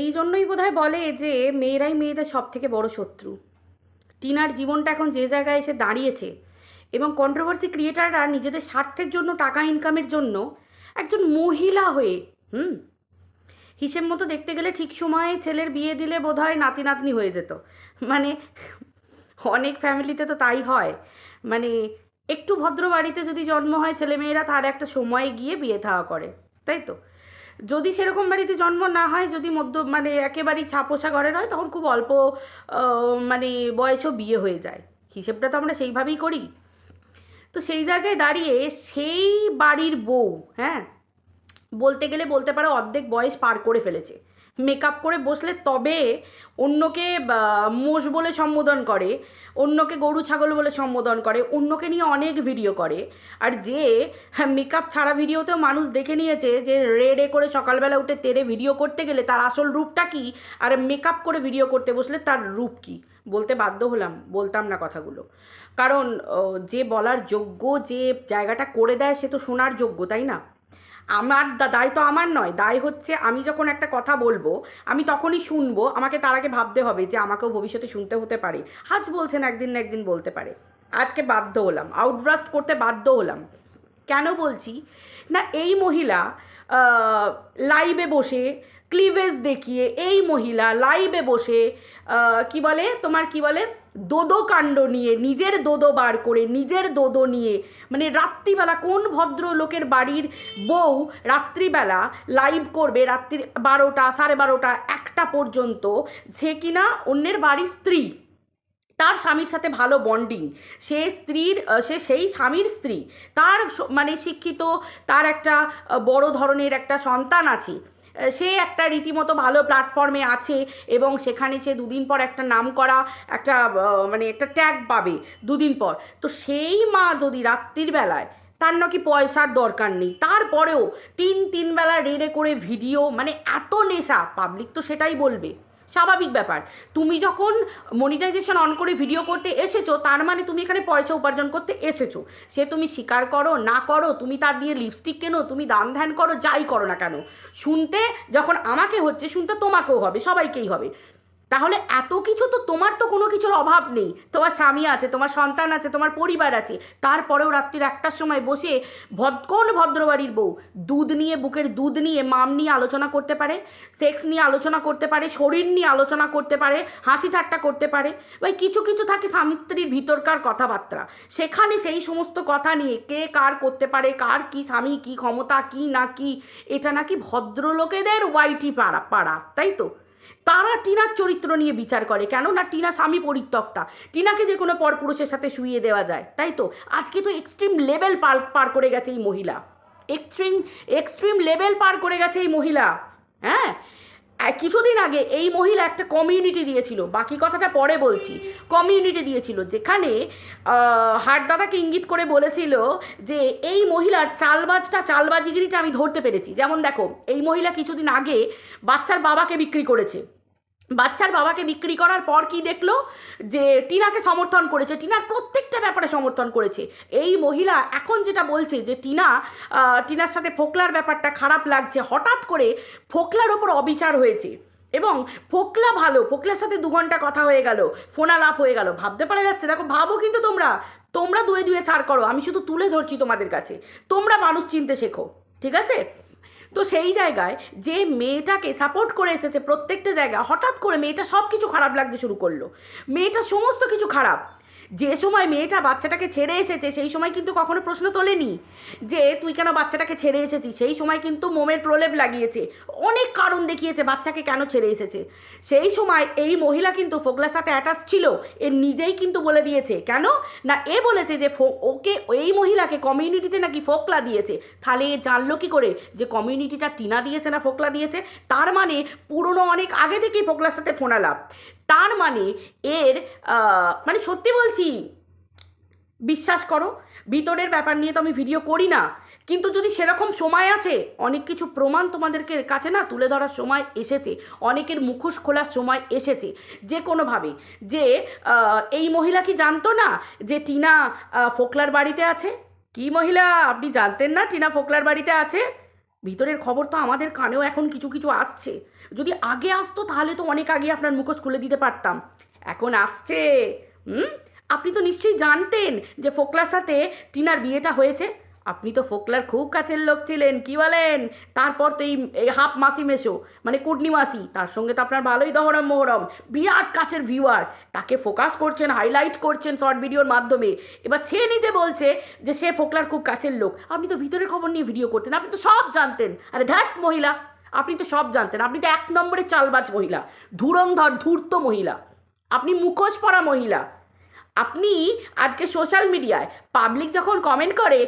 এই জন্যই বোধহয় বলে যে মেয়েরাই মেয়েদের সব থেকে বড় শত্রু। টিনার জীবনটা এখন যে জায়গায় এসে দাঁড়িয়েছে এবং কন্ট্রোভার্সি ক্রিয়েটাররা নিজেদের স্বার্থের জন্য, টাকা ইনকামের জন্য একজন মহিলা হয়ে হিসেব মতো দেখতে গেলে ঠিক সময়ে ছেলের বিয়ে দিলে বোধহয় নাতি নাতনি হয়ে যেত। মানে অনেক ফ্যামিলিতে তো তাই হয়। মানে একটু ভদ্র বাড়িতে যদি জন্ম হয় ছেলেমেয়েরা, তার একটা সময়ে গিয়ে বিয়ে থাওয়া করে, তাই তো? যদি সেরকম বাড়িতে জন্ম না হয়, যদি মানে একেবারেই ছাপোষা ঘরের হয়, তখন খুব অল্প মানে বয়সেও বিয়ে হয়ে যায়। হিসেবটা তো আমরা সেইভাবেই করি। তো সেই জায়গায় দাঁড়িয়ে সেই বাড়ির বউ, হ্যাঁ, বলতে গেলে বলতে পারো অর্ধেক বয়স পার করে ফেলেছে, মেকআপ করে বসলে তবে অন্যকে মোষ বলে সম্বোধন করে, অন্যকে গরু ছাগল বলে সম্বোধন করে, অন্যকে নিয়ে অনেক ভিডিও করে। আর যে মেকআপ ছাড়া ভিডিওতেও মানুষ দেখে নিয়েছে যে রেডে করে সকালবেলা উঠে তেরে ভিডিও করতে গেলে তার আসল রূপটা কী, আর মেকআপ করে ভিডিও করতে বসলে তার রূপ কী। বলতে বাধ্য হলাম, বলতাম না কথাগুলো, কারণ যে বলার যোগ্য, যে জায়গাটা করে দেয়, সে তো শোনার যোগ্য, তাই না? আমার দায় তো আমার নয়, দায় হচ্ছে আমি যখন একটা কথা বলবো আমি তখনই শুনবো, আমাকে তার আগে ভাবতে হবে যে আমাকেও ভবিষ্যতে শুনতে হতে পারে। আজ বলছেন, একদিন না একদিন বলতে পারে। আজকে বাধ্য হলাম, আউটব্রাস্ট করতে বাধ্য হলাম। কেন বলছি না, এই মহিলা লাইভে বসে ক্লিভেজ দেখিয়ে, এই মহিলা লাইভে বসে কি বলে তোমার, কি বলে, দোদো কাণ্ড নিয়ে, নিজের দোদো বার করে, নিজের দোদো নিয়ে, মানে রাত্রিবেলা কোন ভদ্রলোকের বাড়ির বউ রাত্রিবেলা লাইভ করবে, রাত্রি 12টা, 12:30, 1টা পর্যন্ত, যে কিনা অন্যের বাড়ির স্ত্রী, তার স্বামীর সাথে ভালো বন্ডিং, সে স্ত্রীর, সে সেই স্বামীর স্ত্রী, তার মানে শিক্ষিত, তার একটা বড় ধরনের একটা সন্তান আছে, সে একটা রীতিমতো ভালো প্ল্যাটফর্মে আছে এবং সেখানে সে দুদিন পর একটা নাম করা একটা মানে একটা ট্যাগ পাবে দুদিন পর। তো সেই মা যদি রাত্রির বেলায়, তার নাকি পয়সার দরকার নেই, তারপরেও তিন বেলা রেড়ে করে ভিডিও, মানে এত নেশা, পাবলিক তো সেটাই বলবে, স্বাভাবিক ব্যাপার। তুমি যখন মনিটাইজেশন অন করে ভিডিও করতে এসেছো, তার মানে তুমি এখানে পয়সা উপার্জন করতে এসেছো। সে তুমি স্বীকার করো না করো, তুমি তার দিয়ে লিপস্টিক কেনো, তুমি দান ধ্যান করো, যাই করো না কেন, শুনতে যখন আমাকে হচ্ছে, শুনতে তোমাকেও হবে, সবাইকেই হবে। তাহলে এত কিছু তো, তোমার তো কোনো কিছুর অভাব নেই, তোমার স্বামী আছে, তোমার সন্তান আছে, তোমার পরিবার আছে, তারপরেও রাত্রির 1টার সময় বসে কোন ভদ্রবাড়ির বউ দুধ নিয়ে, বুকের দুধ নিয়ে, মাম নিয়ে আলোচনা করতে পারে, সেক্স নিয়ে আলোচনা করতে পারে, শরীর নিয়ে আলোচনা করতে পারে, হাসি ঠাট্টা করতে পারে? ভাই কিছু কিছু থাকে স্বামী স্ত্রীর ভিতরকার কথাবার্তা, সেখানে সেই সমস্ত কথা নিয়ে কে কার করতে পারে, কার কি স্বামী, কি ক্ষমতা, কি না কি, এটা নাকি ভদ্রলোকেদের ওয়াইটি পাড়া পাড়া, তাই তো? তারা টিনার চরিত্র নিয়ে বিচার করে, কেন না টিনা স্বামী পরিত্যক্তা, টিনাকে যে কোনো পরপুরুষের সাথে শুইয়ে দেওয়া যায়, তাই তো? আজকে তো এক্সট্রিম লেভেল পার করে গেছে এই মহিলা, এক্সট্রিম এক্সট্রিম লেভেল পার করে গেছে এই মহিলা। হ্যাঁ, কিছুদিন আগে এই মহিলা একটা কমিউনিটি দিয়েছিল, বাকি কথাটা পরে বলছি, কমিউনিটি দিয়েছিল যেখানে হাটদাদাকে ইঙ্গিত করে বলেছিল যে এই মহিলার চালবাজিগিরিটা আমি ধরতে পেরেছি। যেমন দেখো, এই মহিলা কিছুদিন আগে বাচ্চার বাবাকে বিক্রি করেছে, বাচ্চার বাবাকে বিক্রি করার পর কি দেখলো, যে টিনাকে সমর্থন করেছে, টিনার প্রত্যেকটা ব্যাপারে সমর্থন করেছে। এই মহিলা এখন যেটা বলছে যে টিনার সাথে ফোকলার ব্যাপারটা খারাপ লাগছে, হঠাৎ করে ফোকলার ওপর অবিচার হয়েছে এবং ফোকলা ভালো, ফোকলার সাথে 2 ঘন্টা কথা হয়ে গেল, ফোনালাপ হয়ে গেল, ভাবতে পারা যাচ্ছে। দেখো, ভাবো কিন্তু তোমরা তোমরা দুয়ে দুয়ে ছাড় করো, আমি শুধু তুলে ধরছি তোমাদের কাছে, তোমরা মানুষ চিনতে শেখো, ঠিক আছে? তো সেই জায়গায় যে মেয়েটাকে সাপোর্ট করে এসেছে প্রত্যেকটা জায়গায়, হঠাৎ করে মেয়েটা সব কিছু খারাপ লাগতে শুরু করলো, মেয়েটা সমস্ত কিছু খারাপ। যে সময় মেয়েটা বাচ্চাটাকে ছেড়ে এসেছে, সেই সময় কিন্তু কখনো প্রশ্ন তোলেনি যে তুই কেন বাচ্চাটাকে ছেড়ে এসেছিস, সেই সময় কিন্তু মোমের প্রলেপ লাগিয়েছে, অনেক কারণ দেখিয়েছে বাচ্চাকে কেন ছেড়ে এসেছে। সেই সময় এই মহিলা কিন্তু ফোকলার সাথে অ্যাটাচ ছিল, এ নিজেই কিন্তু বলে দিয়েছে, কেন না এ বলেছে যে ওকে, এই মহিলাকে কমিউনিটিতে নাকি ফোকলা দিয়েছে। তাহলে এ জানলো কি করে যে কমিউনিটিটা টিনা দিয়েছে না ফোকলা দিয়েছে? তার মানে পুরনো অনেক আগে থেকেই ফোকলার সাথে ফোনালাপ, তার মানে এর মানে সত্যি বলছি, বিশ্বাস করো, ভিতরের ব্যাপার নিয়ে তো আমি ভিডিও করি না, কিন্তু যদি সেরকম সময় আছে, অনেক কিছু প্রমাণ তোমাদেরকে কাছে না তুলে ধরার সময় এসেছে, অনেকের মুখোশ খোলার সময় এসেছে, যে কোনোভাবে। যে এই মহিলা কি জানতো না যে টিনা ফোকলার বাড়িতে আছে? কি মহিলা, আপনি জানতেন না টিনা ফোকলার বাড়িতে আছে? ভিতরের খবর তো আমাদের কানেও এখন কিছু কিছু আসছে। যদি আগে আসতো তাহলে তো অনেক আগে আপনার মুখোশ খুলে দিতে পারতাম। এখন আসছে। আপনি তো নিশ্চয়ই জানতেন যে ফোকলার সাথে টিনার বিয়েটা হয়েছে। আপনি তো ফোকলার খুব কাছের লোক ছিলেন, কি বলেন? তারপর তো এই হাফ মাসি মেশো মানে কুটনি মাসি, তার সঙ্গে তো আপনার ভালোই দহরম মোহরম, বিরাট কাছের ভিউয়ার, তাকে ফোকাস করছেন, হাইলাইট করছেন শর্ট ভিডিওর মাধ্যমে। এবার সে নিজে বলছে যে সে ফোকলার খুব কাছের লোক। আপনি তো ভিতরের খবর নিয়ে ভিডিও করতেন, আপনি তো সব জানতেন। আরে ধ্যাট মহিলা, আপনি তো সব জানতেন। আপনি তো 1 নম্বরে চালবাজ মহিলা, ধুরন্ধর ধূর্ত মহিলা, আপনি মুখোশ পরা মহিলা। আপনি আজকে সোশ্যাল মিডিয়ায় পাবলিক যখন কমেন্ট করে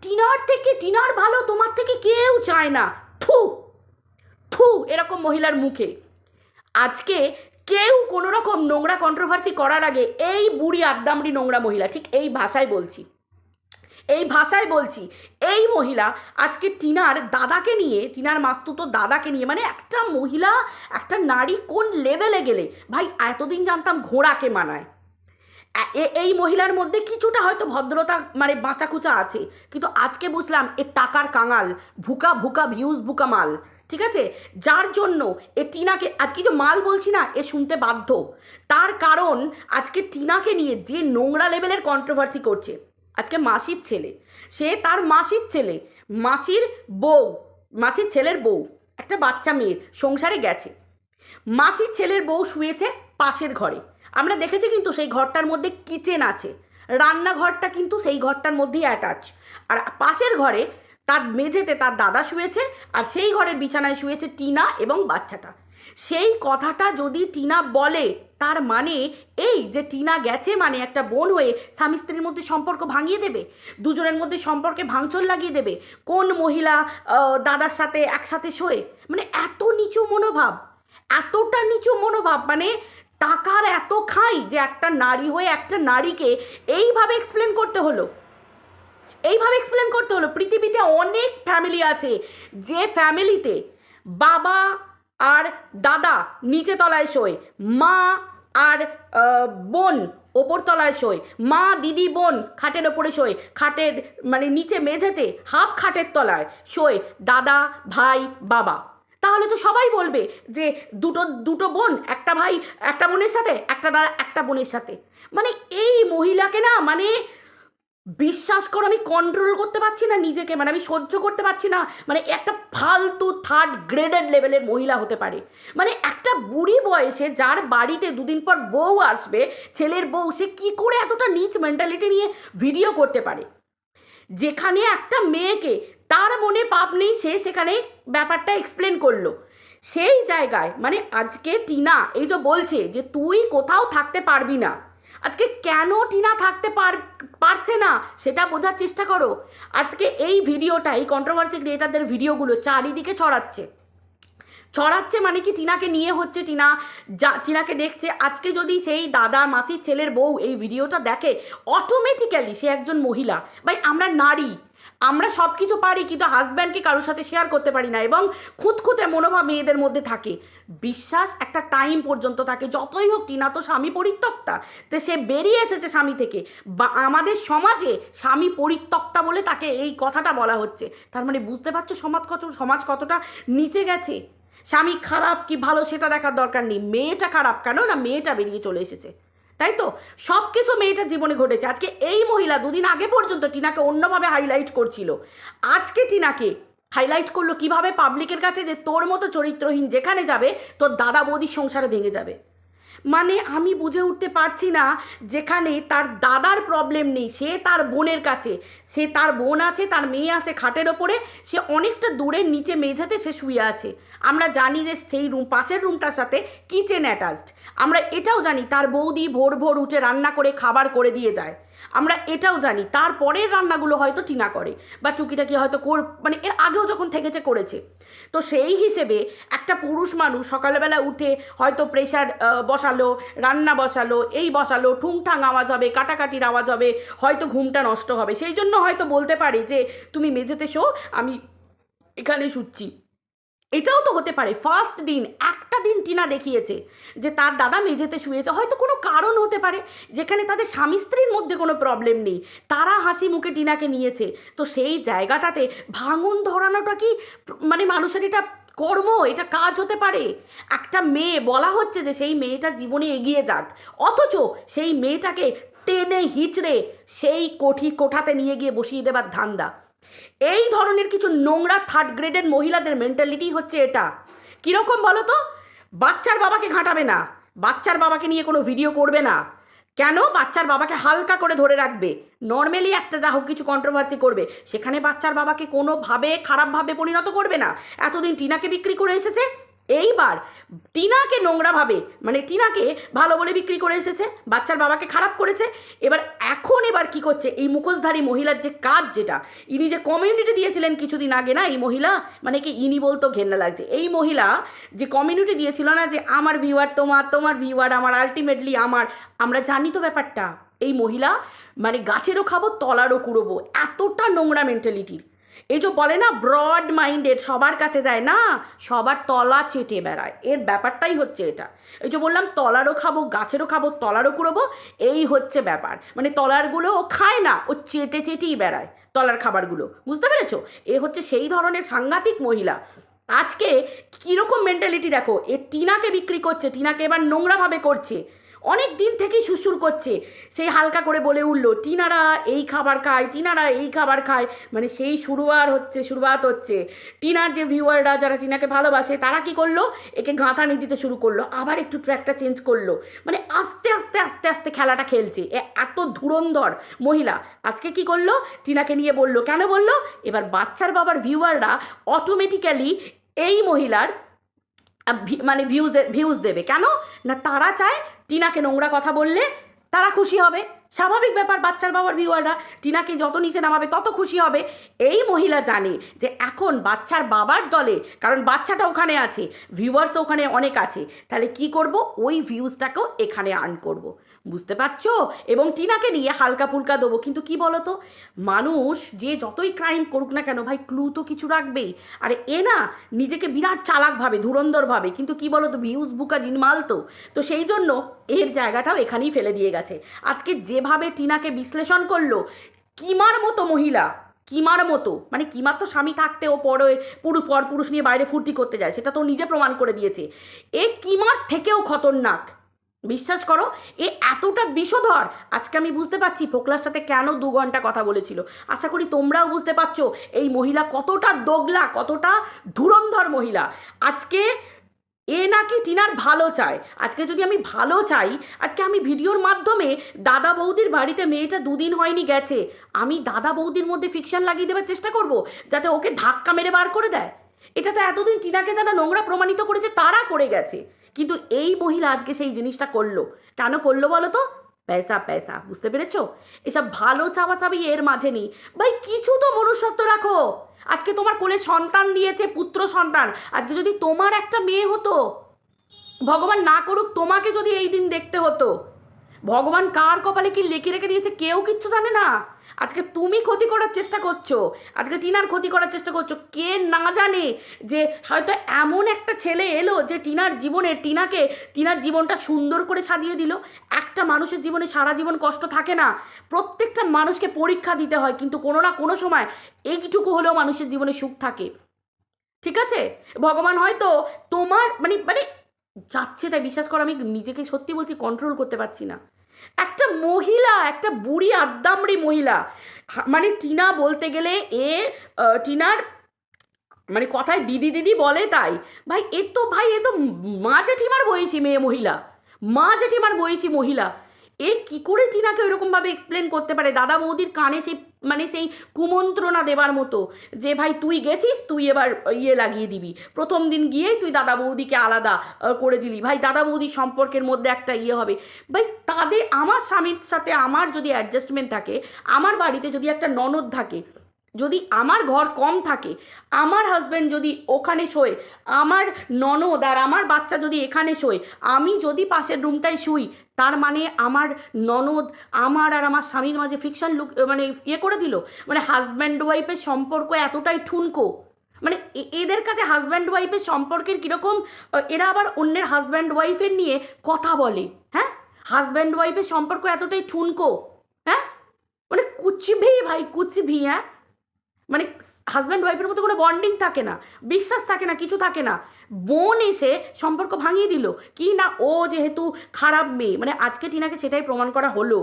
টিনার থেকে, টিনার ভালো তোমার থেকে কেউ চায় না, থু থু, এরকম মহিলার মুখে আজকে কেউ কোনো রকম নোংরা কন্ট্রোভার্সি করার আগে এই বুড়ি আদ্দামড়ি নোংরা মহিলা, ঠিক এই ভাষায় বলছি, এই মহিলা আজকে টিনার দাদাকে নিয়ে, টিনার মাস্তুতো দাদাকে নিয়ে, মানে একটা মহিলা, একটা নারী কোন লেভেলে গেলে ভাই, এতদিন জানতাম ঘোড়াকে মানায়, এই মহিলার মধ্যে কিছুটা হয়তো ভদ্রতা মানে বাঁচাকুচা আছে, কিন্তু আজকে বুঝলাম এ টাকার কাঙাল, ভুকা ভুকা ভিউজ ভুকা মাল, ঠিক আছে? যার জন্য এ টিনাকে আজকে যে মাল বলছি না, এ শুনতে বাধ্য। তার কারণ আজকে টিনাকে নিয়ে যে নোংরা লেভেলের কন্ট্রোভার্সি করছে। আজকে মাসির ছেলে, সে তার মাসির ছেলে, মাসির বউ, মাসির ছেলের বউ, একটা বাচ্চা মেয়ের সংসারে গেছে। মাসির ছেলের বউ শুয়েছে পাশের ঘরে, আমরা দেখেছি কিন্তু সেই ঘরটার মধ্যে কিচেন আছে, রান্নাঘরটা কিন্তু সেই ঘরটার মধ্যেই অ্যাটাচ। আর পাশের ঘরে তার মেঝেতে তার দাদা শুয়েছে, আর সেই ঘরের বিছানায় শুয়েছে টিনা এবং বাচ্চাটা। সেই কথাটা যদি টিনা বলে, তার মানে এই যে টিনা গেছে মানে একটা বোন হয়ে স্বামী স্ত্রীর মধ্যে সম্পর্ক ভাঙিয়ে দেবে, দুজনের মধ্যে সম্পর্কে ভাঙচুর লাগিয়ে দেবে। কোন মহিলা দাদার সাথে একসাথে শোয়? মানে এত নিচু মনোভাব, এতটা নিচু মনোভাব, মানে টাকার এত খাই যে একটা নারী হয়ে একটা নারীকে এইভাবে এক্সপ্লেন করতে হলো, পৃথিবীতে অনেক ফ্যামিলি আছে যে ফ্যামিলিতে বাবা আর দাদা নিচে তলায় শোয়, মা আর বোন ওপর তলায় শোয়, মা দিদি বোন খাটের ওপরে শোয়, খাটের মানে নিচে মেঝেতে হাফ খাটের তলায় শোয় দাদা ভাই বাবা। তাহলে তো সবাই বলবে যে দুটো বোন, একটা ভাই একটা বোনের সাথে, একটা দাদা একটা বোনের সাথে। মানে এই মহিলাকে না, মানে বিশ্বাস করো আমি কন্ট্রোল করতে পারছি না নিজেকে, মানে আমি সহ্য করতে পারছি না। মানে একটা ফালতু 3rd গ্রেডেড লেভেলের মহিলা হতে পারে, মানে একটা বুড়ি বয়সে যার বাড়িতে দুদিন পর বউ আসবে, ছেলের বউ, সে কী করে এতটা নিচ মেন্টালিটি নিয়ে ভিডিও করতে পারে? যেখানে একটা মেয়েকে তার মনে পাপ নেই, সে সেখানে ব্যাপারটা এক্সপ্লেন করলো। সেই জায়গায় মানে আজকে টিনা এই যে বলছে যে তুই কোথাও থাকতে পারবি না, আজকে কেন টিনা থাকতে পারছে না সেটা বোঝার চেষ্টা করো। আজকে এই ভিডিওটা, এই কন্ট্রোভার্সি ক্রিয়েটারদের ভিডিওগুলো চারিদিকে ছড়াচ্ছে মানে কি টিনাকে নিয়ে হচ্ছে, টিনাকে দেখছে। আজকে যদি সেই দাদা মাসির ছেলের বউ এই ভিডিওটা দেখে, অটোমেটিক্যালি সে একজন মহিলা। ভাই আমরা নারী, আমরা সব কিছু পারি, কিন্তু হাজব্যান্ডকে কারোর সাথে শেয়ার করতে পারি না, এবং খুঁতখুঁতে মনোভাব মেয়েদের মধ্যে থাকে। বিশ্বাস একটা টাইম পর্যন্ত থাকে, যতই হোক টিনা তো স্বামী পরিত্যক্তা, তো সে বেরিয়ে এসেছে স্বামী থেকে। বা আমাদের সমাজে স্বামী পরিত্যক্তা বলে তাকে এই কথাটা বলা হচ্ছে। তার মানে বুঝতে পারছো সমাজ কতটা নিচে গেছে। স্বামী খারাপ কি ভালো সেটা দেখার দরকার নেই, মেয়েটা খারাপ কেন না মেয়েটা বেরিয়ে চলে এসেছে, তাই তো? সব কিছু মেয়েটার জীবনে ঘটেছে। আজকে এই মহিলা দুদিন আগে পর্যন্ত টিনাকে অন্যভাবে হাইলাইট করছিল, আজকে টিনাকে হাইলাইট করলো কিভাবে পাবলিকের কাছে, যে তোর মতো চরিত্রহীন যেখানে যাবে তোর দাদা বৌদির সংসারে ভেঙে যাবে। মানে আমি বুঝে উঠতে পারছি না, যেখানে তার দাদার প্রবলেম নেই, সে তার বোনের কাছে, সে তার বোন আছে, তার মেয়ে আছে খাটের ওপরে, সে অনেকটা দূরের নিচে মেঝেতে সে শুয়ে আছে। আমরা জানি যে সেই পাশের রুমটার সাথে কিচেন অ্যাটাচড। আমরা এটাও জানি তার বৌদি ভোর ভোর উঠে রান্না করে খাবার করে দিয়ে যায়। আমরা এটাও জানি তারপরের রান্নাগুলো হয়তো টিনা করে, বা টুকিটাকি হয়তো মানে এর আগেও যখন থেকেছে করেছে। তো সেই হিসেবে একটা পুরুষ মানুষ সকালবেলা উঠে হয়তো প্রেশার বসালো, রান্না বসালো, এই বসালো, ঠুংঠাং আওয়াজ হবে, কাটাকাটির আওয়াজ হবে, হয়তো ঘুমটা নষ্ট হবে, সেই জন্য হয়তো বলতে পারে যে তুমি মেঝেতে শো, আমি এখানে শুচ্ছি। এটাও তো হতে পারে। ফার্স্ট দিন একটা দিন টিনা দেখিয়েছে যে তার দাদা মেঝেতে শুয়েছে, হয়তো কোনো কারণ হতে পারে যেখানে তাদের স্বামী স্ত্রীর মধ্যে কোনো প্রবলেম নেই, তারা হাসি মুখে টিনাকে নিয়েছে। তো সেই জায়গাটাতে ভাঙন ধরানোটা কি মানে মানুষের এটা কর্ম, এটা কাজ হতে পারে? একটা মেয়ে বলা হচ্ছে যে সেই মেয়েটা জীবনে এগিয়ে যাক, অথচ সেই মেয়েটাকে টেনে হিচড়ে সেই কোঠাতে নিয়ে গিয়ে বসিয়ে দেবার ধান্দা। এই ধরনের কিছু নোংরা থার্ড গ্রেডের মহিলাদের মেন্টালিটি হচ্ছে এটা। কীরকম বলো তো? বাচ্চার বাবাকে ঘাঁটাবে না, বাচ্চার বাবাকে নিয়ে কোনো ভিডিও করবে না। কেন? বাচ্চার বাবাকে হালকা করে ধরে রাখবে। নর্মালি একটা যা হোক কিছু কন্ট্রোভার্সি করবে, সেখানে বাচ্চার বাবাকে কোনোভাবে খারাপভাবে পরিণত করবে না। এতদিন টিনাকে বিক্রি করে এসেছে, এইবার টিনাকে নোংরাভাবে মানে টিনাকে ভালো বলে বিক্রি করে এসেছে, বাচ্চার বাবাকে খারাপ করেছে। এবার কি করছে এই মুখোশধারী মহিলার যে কাজ, যেটা ইনি যে কমিউনিটি দিয়েছিলেন কিছুদিন আগে না, এই মহিলা মানে কি ইনি বলতো ঘেন্না লাগছে, এই মহিলা যে কমিউনিটি দিয়েছিল না যে আমার ভিউয়ার তোমার, তোমার ভিউয়ার আমার, আলটিমেটলি আমার, আমরা জানি তো ব্যাপারটা। এই মহিলা মানে গাছেরও খাবো তলারও কুড়োবো, এতটা নোংরা মেন্টালিটির। এই যে বলে না ব্রড মাইন্ডেড, সবার কাছে যায় না, সবার তলা চেটে বেড়ায়, এর ব্যাপারটাই হচ্ছে এটা। এই যে বললাম তলারও খাবো গাছেরও খাবো তলারও কুড়োবো, এই হচ্ছে ব্যাপার। মানে তলারগুলো ও খায় না, ও চেটে চেটেই বেড়ায় তলার খাবারগুলো, বুঝতে পেরেছো? এ হচ্ছে সেই ধরনের সাংঘাতিক মহিলা। আজকে কীরকম মেন্টালিটি দেখো, এ টিনাকে বিক্রি করছে, টিনাকে এবার নোংরাভাবে করছে, অনেক দিন থেকেই সুরসুর করছে, সেই হালকা করে বলে উঠলো টিনারা এই খাবার খায়, টিনারা এই খাবার খায়, মানে সেই শুরুয়াত হচ্ছে। টিনার যে ভিউয়াররা যারা টিনাকে ভালোবাসে তারা কি করলো, একে গাঁথানি দিতে শুরু করলো, আবার একটু ট্র্যাকটা চেঞ্জ করলো, মানে আস্তে আস্তে আস্তে আস্তে খেলাটা খেলছে। এত ধুরন্ধর মহিলা আজকে কি করলো, টিনাকে নিয়ে বললো, কেন বললো, এবার বাচ্চার বাবার ভিউয়াররা অটোমেটিক্যালি এই মহিলার মানে ভিউজ দেবে। কেন না, তারা চায় টিনাকে নোংরা কথা বললে তারা খুশি হবে, স্বাভাবিক ব্যাপার। বাচ্চার বাবার ভিউয়াররা টিনাকে যত নিচে নামাবে তত খুশি হবে। এই মহিলা জানে যে এখন বাচ্চার বাবার দলে, কারণ বাচ্চাটা ওখানে আছে, ভিউয়ার্সও ওখানে অনেক আছে, তাহলে কি করব, ওই ভিউজটাকেও এখানে আর্ন করব, বুঝতে পারছো? এবং টিনাকে নিয়ে হালকা ফুলকা দেবো। কিন্তু কি বলো তো, মানুষ যে যতই ক্রাইম করুক না কেন ভাই, ক্লু তো কিছু রাখবেই। আর এ না নিজেকে বিরাট চালাকভাবে ধুরন্ধরভাবে, কিন্তু কি বলো তো, ভিউজ বুকা জিনমাল তো সেই জন্য এর জায়গাটাও এখানেই ফেলে দিয়ে গেছে। আজকে যেভাবে টিনাকে বিশ্লেষণ করলো, কিমার মতো মহিলা, কিমার মতো, মানে কিমার তো স্বামী থাকতে ও পুরুষ নিয়ে বাইরে ফুর্তি করতে যায়, সেটা তো নিজে প্রমাণ করে দিয়েছে। এ কিমার থেকেও খতরনাক, বিশ্বাস করো। এ এতটা বিষধর, আজকে আমি বুঝতে পারছি ফোকলার সাথে কেন 2 ঘন্টা কথা বলেছিল। আশা করি তোমরাও বুঝতে পারছো এই মহিলা কতটা দোগলা, কতটা ধুরন্ধর মহিলা। আজকে এ নাকি টিনার ভালো চায়। আজকে যদি আমি ভালো চাই, আজকে আমি ভিডিওর মাধ্যমে দাদা বৌদির বাড়িতে মেয়েটা 2 দিন হয়নি গেছে, আমি দাদা বৌদির মধ্যে ফিকশন লাগিয়ে দেওয়ার চেষ্টা করব যাতে ওকে ধাক্কা মেরে বার করে দেয়। এটা তো এতদিন টিনাকে যারা নোংরা প্রমাণিত করেছে তারা করে গেছে, কিন্তু এই মহিলা আজকে সেই জিনিসটা করলো। কেন করলো বলো তো? পয়সা, বুঝতে পেরেছো? এসব ভালো চাওয়াচাবি এর মাঝে নেই ভাই, কিছু তো মনুষ্যত্ব রাখো। আজকে তোমার কোলে সন্তান দিয়েছে, পুত্র সন্তান, আজকে যদি তোমার একটা মেয়ে হতো, ভগবান না করুক তোমাকে যদি এই দিন দেখতে হতো, ভগবান কার কপালে কি লিখে রেখে দিয়েছে কেউ কিচ্ছু জানে না। আজকে তুমি ক্ষতি করার চেষ্টা করছো, আজকে টিনার ক্ষতি করার চেষ্টা করছো। কে না জানে যে হয়তো এমন একটা ছেলে এলো যে টিনার জীবনটা সুন্দর করে সাজিয়ে দিল। একটা মানুষের জীবনে সারা জীবন কষ্ট থাকে না, প্রত্যেকটা মানুষকে পরীক্ষা দিতে হয়, কিন্তু কোনো না কোনো সময় এইটুকু হলেও মানুষের জীবনে সুখ থাকে, ঠিক আছে? ভগবান হয়তো তোমার মানে যাচ্ছে, তাই বিশ্বাস করো আমি নিজেকে সত্যি বলছি কন্ট্রোল করতে পারছি না। একটা মহিলা, একটা বুড়ি আদ্দামড়ি মহিলা, মানে টিনা বলতে গেলে টিনার মানে কথায় দিদি বলে, তাই ভাই এ তো মা জেঠিমার বয়সী মহিলা। এ কি করে টিনাকে ওইরকমভাবে এক্সপ্লেন করতে পারে? দাদা বৌদির কানে সেই কুমন্ত্রণা দেবার মতো যে ভাই তুই গেছিস, তুই এবার লাগিয়ে দিবি, প্রথম দিন গিয়েই তুই দাদা বৌদিকে আলাদা করে দিলি, ভাই দাদা বৌদির সম্পর্কের মধ্যে একটা হবে ভাই। আমার স্বামীর সাথে আমার যদি অ্যাডজাস্টমেন্ট থাকে, আমার বাড়িতে যদি একটা ননদ থাকে, যদি আমার ঘর কম থাকে, আমার হাজব্যান্ড যদি ওখানে শোয়, আমার ননদ আর আমার বাচ্চা যদি এখানে শোয়, আমি যদি পাশের রুমটায় শুই, তার মানে আমার ননদ আমার আর আমার স্বামীর মাঝে ফিকশন করে দিল। মানে হাজব্যান্ড ওয়াইফের সম্পর্ক এতটাই ঠুনকো, মানে এদের কাছে হাজব্যান্ড ওয়াইফের সম্পর্কের কীরকম, এরা আবার অন্যের হাজব্যান্ড ওয়াইফের নিয়ে কথা বলে। হ্যাঁ, হাজব্যান্ড ওয়াইফের সম্পর্ক এতটাই ঠুনকো। হ্যাঁ, মানে কুচভি ভাই, কুচভি। হ্যাঁ, মানে হাজব্যান্ড ওয়াইফের মধ্যে কোনো বন্ডিং থাকে না, বিশ্বাস থাকে না, কিছু থাকে না। বোন এসে সম্পর্ক ভাঙিয়ে দিল কি না, ও যেহেতু খারাপ মেয়ে। মানে আজকে টিনাকে সেটাই প্রমাণ করা হলো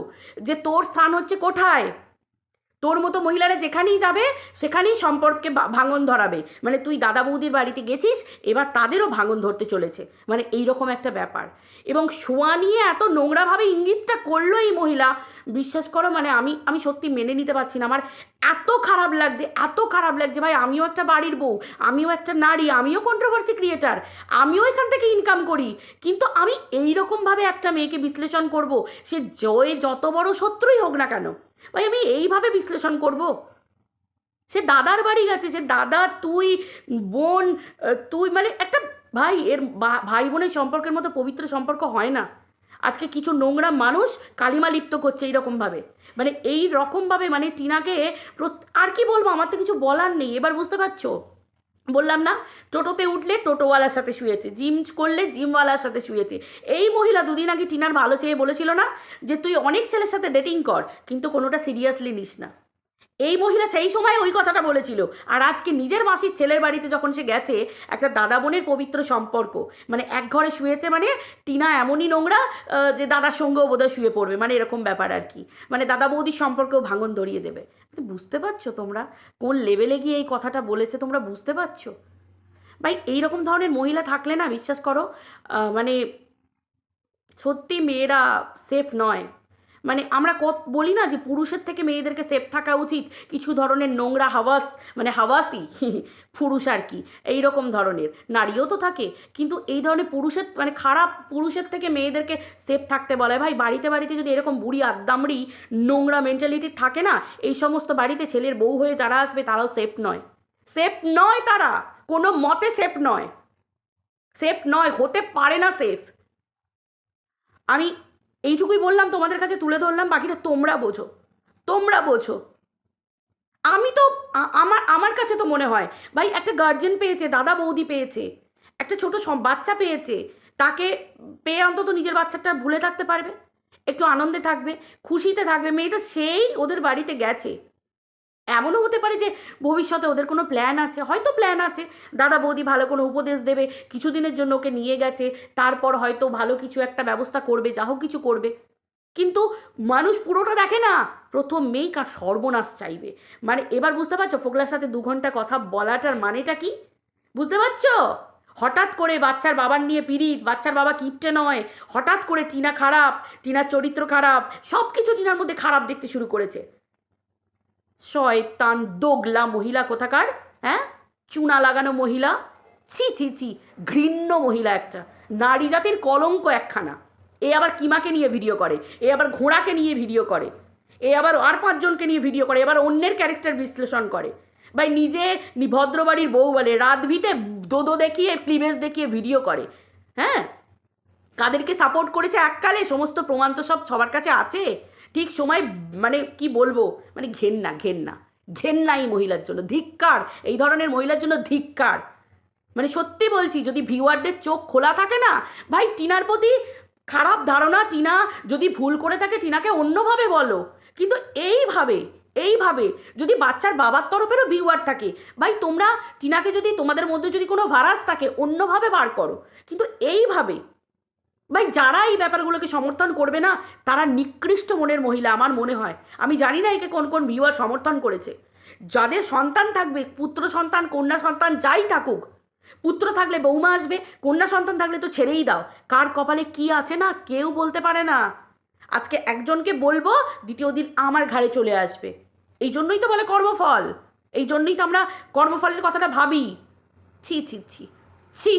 যে তোর স্থান হচ্ছে কোঠায়। তোর মতো মহিলারা যেখানেই যাবে সেখানেই সম্পর্কে ভাঙন ধরাবে। মানে তুই দাদা বৌদির বাড়িতে গেছিস, এবার তাদেরও ভাঙন ধরতে চলেছে, মানে এইরকম একটা ব্যাপার। এবং শোয়া নিয়ে এত নোংরাভাবে ইঙ্গিতটা করলো এই মহিলা, বিশ্বাস করো মানে আমি সত্যি মেনে নিতে পারছি না। আমার এত খারাপ লাগছে, এত খারাপ লাগছে ভাই। আমিও একটা বাড়ির বউ, আমিও একটা নারী, আমিও কন্ট্রোভার্সি ক্রিয়েটার, আমিও এখান থেকে ইনকাম করি, কিন্তু আমি এইরকমভাবে একটা মেয়েকে বিশ্লেষণ করব, সে যত বড় শত্রুই হোক না কেন ভাই, আমি এইভাবে বিশ্লেষণ করব? সে দাদার বাড়ি গেছে, সে দাদা, তুই বোন, তুই মানে একটা ভাই, এর ভাই বোনের সম্পর্কের মতো পবিত্র সম্পর্ক হয় না। আজকে কিছু নোংরা মানুষ কালিমা লিপ্ত করছে এইরকমভাবে, মানে এই রকমভাবে। মানে টিনাকে আর কি বলবো, আমার তো কিছু বলার নেই। এবার বুঝতে পারছো? বললাম না, টোটোতে উঠলে টোটোওয়ালার সাথে শুয়েছে, জিম করলে জিমওয়ালার সাথে শুয়েছে। এই মহিলা দুদিন আগে টিনার ভালো চেয়ে বলেছিল না যে তুই অনেক ছেলের সাথে ডেটিং কর, কিন্তু কোনোটা সিরিয়াসলি নিস না। এই মহিলা সেই সময় ওই কথাটা বলেছিল, আর আজকে নিজের মাসির ছেলের বাড়িতে যখন সে গেছে, একটা দাদা বোনের পবিত্র সম্পর্ক, মানে এক ঘরে শুয়েছে, মানে টিনা এমনই নোংরা যে দাদার সঙ্গেও বোধহয় শুয়ে পড়বে, মানে এরকম ব্যাপার আর কি। মানে দাদা বৌদির সম্পর্কেও ভাঙন ধরিয়ে দেবে। বুঝতে পারছো তোমরা কোন লেভেলে গিয়ে এই কথাটা বলেছে? তোমরা বুঝতে পারছো ভাই? এইরকম ধরনের মহিলা থাকলে না, বিশ্বাস করো মানে সত্যি মেয়েরা সেফ নয়। মানে আমরা বলি না যে পুরুষের থেকে মেয়েদেরকে সেফ থাকা উচিত, কিছু ধরনের নোংরা হাওয়াস, মানে হাওয়াসি পুরুষ আর কি, এই রকম ধরনের নারীও তো থাকে, কিন্তু এই ধরনের পুরুষের মানে খারাপ পুরুষের থেকে মেয়েদেরকে সেফ থাকতে বলে। ভাই বাড়িতে বাড়িতে যদি এরকম বুড়ি আদ্দামড়ি নোংরা মেন্টালিটি থাকে না, এই সমস্ত বাড়িতে ছেলের বউ হয়ে যারা আসবে তারাও সেফ নয়। সেফ নয়, তারা কোনো মতে সেফ নয়, সেফ নয়, হতে পারে না সেফ। আমি এইটুকুই বললাম, তোমাদের কাছে তুলে ধরলাম, বাকিটা তোমরা বোঝো, তোমরা বোঝো। আমি তো আমার কাছে তো মনে হয় ভাই, একটা গার্জেন পেয়েছে, দাদা বৌদি পেয়েছে, একটা ছোট বাচ্চা পেয়েছে, তাকে পেয়ে অন্তত নিজের বাচ্চাটা ভুলে থাকতে পারবে, একটু আনন্দে থাকবে, খুশিতে থাকবে। মেয়েটা সেই ওদের বাড়িতে গেছে, এমনও হতে পারে যে ভবিষ্যতে ওদের কোনো প্ল্যান আছে, হয়তো প্ল্যান আছে, দাদা বৌদি ভালো কোনো উপদেশ দেবে, কিছুদিনের জন্য ওকে নিয়ে গেছে, তারপর হয়তো ভালো কিছু একটা ব্যবস্থা করবে, যা হোক কিছু করবে। কিন্তু মানুষ পুরোটা দেখে না, প্রথম মেয়েই কার সর্বনাশ চাইবে। মানে এবার বুঝতে পারছো ফোকলার সাথে 2 ঘন্টা কথা বলাটার মানেটা কি? বুঝতে পারছো? হঠাৎ করে বাচ্চার বাবার নিয়ে পিরিত, বাচ্চার বাবা কিপটে নয়, হঠাৎ করে টিনা খারাপ, টিনার চরিত্র খারাপ, সব কিছু টিনার মধ্যে খারাপ দেখতে শুরু করেছে। শয়তান দোগলা মহিলা কোথাকার, হ্যাঁ, চুনা লাগানো মহিলা, ছি ছি ছি, ঘৃণ্য মহিলা একটা, নারী জাতির কলঙ্ক একখানা। এ আবার কিমাকে নিয়ে ভিডিও করে, এ আবার ঘোড়াকে নিয়ে ভিডিও করে, এ আবার আর 5 জনকে নিয়ে ভিডিও করে, এবার অন্যের ক্যারেক্টার বিশ্লেষণ করে। ভাই নিজে ভদ্রবাড়ির বউ বলে রাতভিতে দোদো দেখিয়ে ক্লিভেজ দেখিয়ে ভিডিও করে। হ্যাঁ, কাদেরকে সাপোর্ট করেছে এককালে সমস্ত প্রমাণ তো সব সবার কাছে আছে। ঠিক সময় মানে কি বলবো, মানে ঘেন্না ঘেন্না ঘেন্না এই মহিলার জন্য, ধিক্কার, এই ধরনের মহিলার জন্য ধিক্কার। মানে সত্যি বলছি, যদি ভিউয়ারদের চোখ খোলা থাকে না ভাই, টিনার প্রতি খারাপ ধারণা, টিনা যদি ভুল করে থাকে টিনাকে অন্যভাবে বলো, কিন্তু এইভাবে যদি বাচ্চার বাবার তরফেরও ভিউয়ার থাকে, ভাই তোমরা টিনাকে যদি তোমাদের মধ্যে যদি কোনো ভারাস থাকে অন্যভাবে বার করো, কিন্তু এইভাবে ভাই যারা এই ব্যাপারগুলোকে সমর্থন করবে না তারা নিকৃষ্ট মনের মহিলা আমার মনে হয়। আমি জানি না একে কোন কোন ভিউয়ার সমর্থন করেছে। যাদের সন্তান থাকবে, পুত্র সন্তান কন্যা সন্তান যাই থাকুক, পুত্র থাকলে বৌমা আসবে, কন্যা সন্তান থাকলে তো ছেড়েই দাও, কার কপালে কি আছে না কেউ বলতে পারে না। আজকে একজনকে বলবো, দ্বিতীয় দিন আমার ঘাড়ে চলে আসবে। এই জন্যই তো বলে কর্মফল, এই জন্যই তো আমরা কর্মফলের কথাটা ভাবি। ছি ছি ছি ছি।